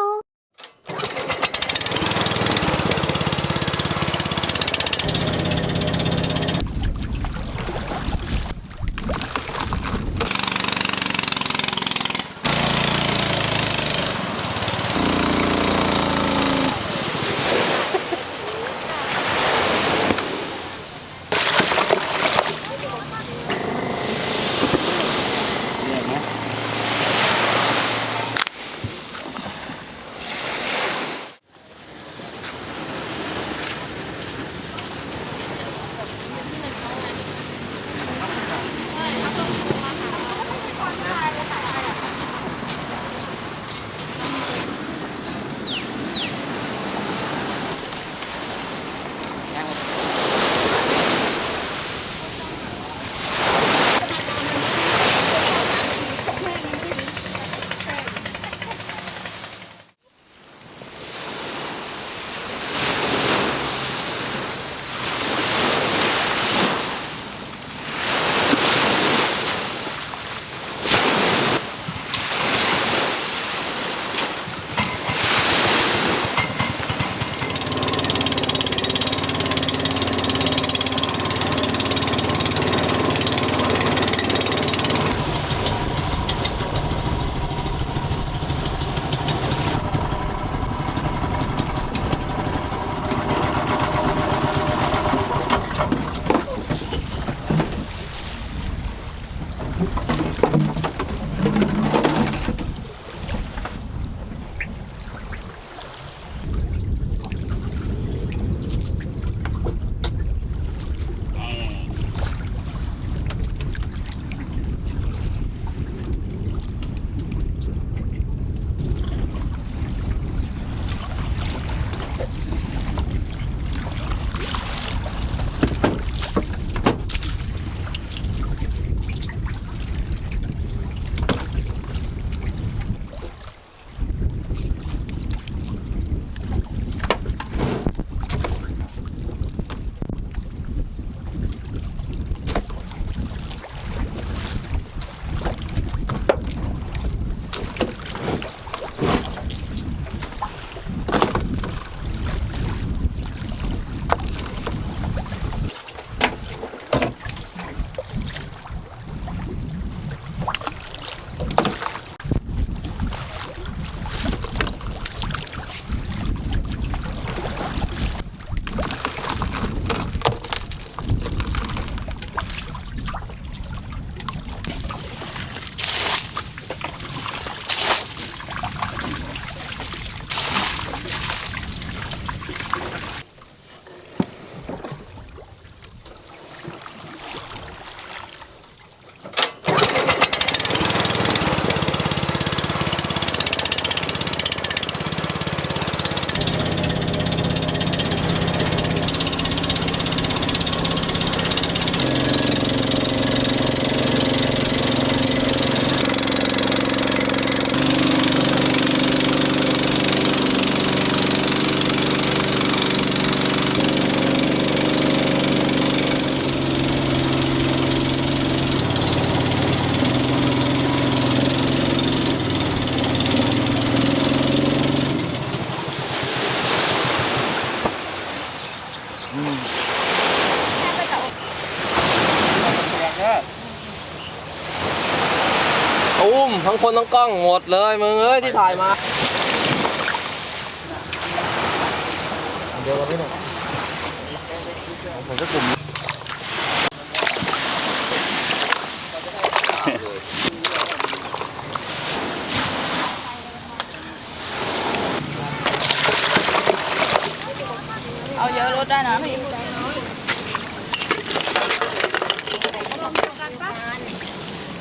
く。ตุ้มทั้งคนทั้งกล้องหมดเลยมึงเอ้ยที่ถ่ายมาเดี๋ยวเราไม่หน่อยผมจะกลุ่มเอาเยอะลดได้นะพี่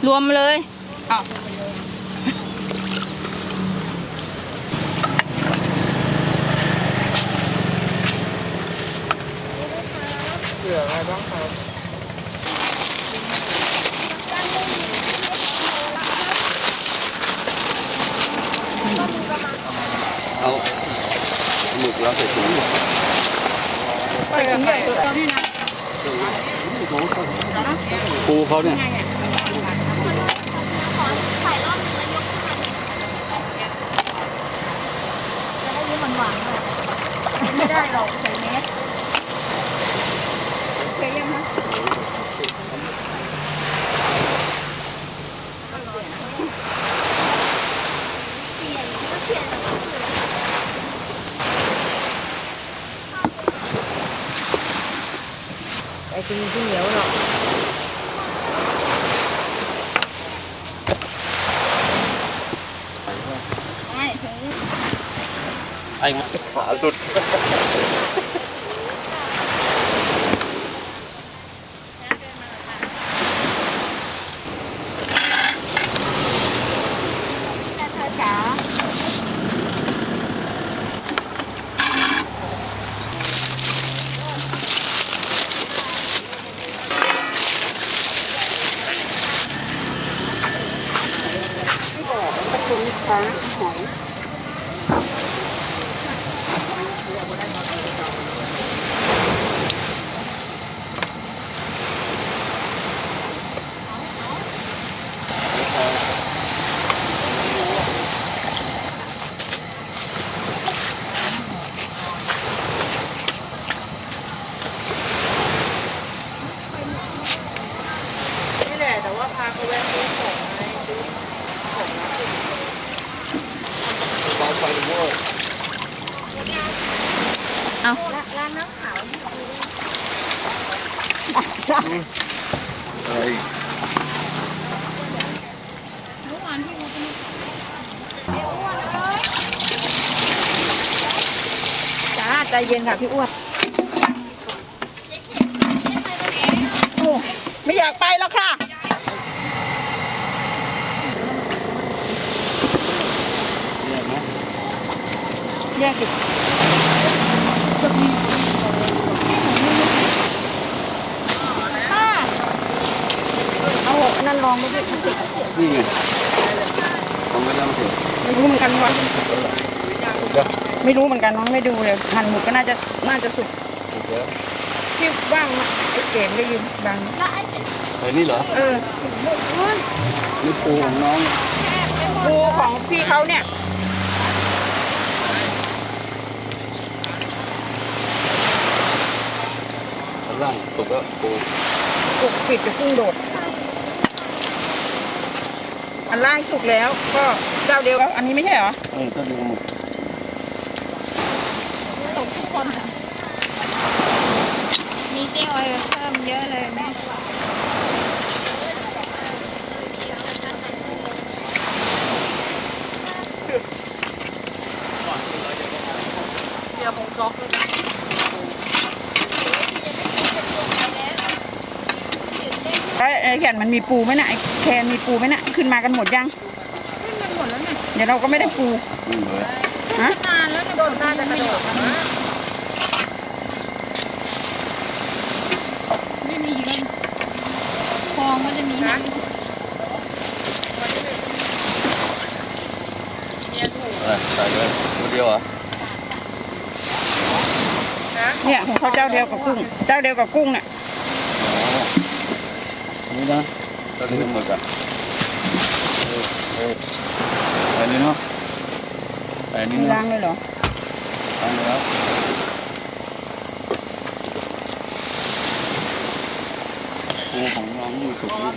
รวมเลยอ้าวเหลืออะไรบ้างครับเอาหมึกแล้วใส่ถุงไปกันใหญ่ตัวนี้นะปูเขาเนี่ย หวังเลยไม่ได้หรอกใส่แมสเคยยังคะไอติมที่เหนียวหรอกไม่ถึง ไอ้ขาหลุดจ๋าที่บอกประชุมค้าหอยนี่แหละแต่ว่าพาเขาแวะซื้อของอะไรซื้อของนะ วางไฟเวอร์ เอาร้านน้ำขาวที่ดูได้ อะไร เมื่อวานที่เขาเป็นพี่อ้วนเอ้ยจ้าใจเย็นค่ะพี่อ้วนโอ้ไม่อยากไปแล้วค่ะแยกดิเอานั่นลองดูดิ นี่ไงทำไม่ได้ไม่ถูก ไม่รู้เหมือนกันวะไม่รู้เหมือนกันน้องไม่ดูเลยหั่นหมูก็น่าจะสุก ถูกแล้ว ที่ว่างไอ้เก๋ได้ยินดัง ไอ้นี่เหรอ เออ นี่ปูของน้อง ปูของพี่เขาเนี่ย ข้างล่างถูกแล้วปู สุกปิดจะกุ้งโดดอันล่างสุกแล้วก็เจ้าเดียวกับอันนี้ไม่ใช่เหรอ ก็ดูหมด สุกทุกคนค่ะมีเจ๊ออยเพิ่มเยอะเลยแม่เดี๋ยวผมช็อกเลยนะไอ้แก่นมันมีปูไหมน่ะไอ้แคนมีปูไหมน่ะขึ้นมากันหมดยังขึ้นมาหมดแล้วเนี่ยเดี๋ยวเราก็ไม่ได้ปู เลย ฮะนานแล้วโดนน่าจะกระโดดไม่มีแล้วคลองมันจะมีนะ ใส่เลยตัวเดียวเหรอ เนี่ยของเขาเจ้าเดียวกับกุ้งเจ้าเดียวกับกุ้งเนี่ย นี่นะก็ลืมหมดอ่ะใส่เลยเนาะใส่นี่ มี นะ ล้างเลยเหรอ ล้างแล้วปูของน้องอยู่สุกนี่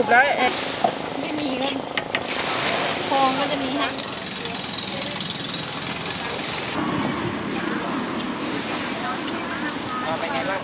ปแล้วไม่มีก็คลองก็จะมีฮะเป็นไงบ้าง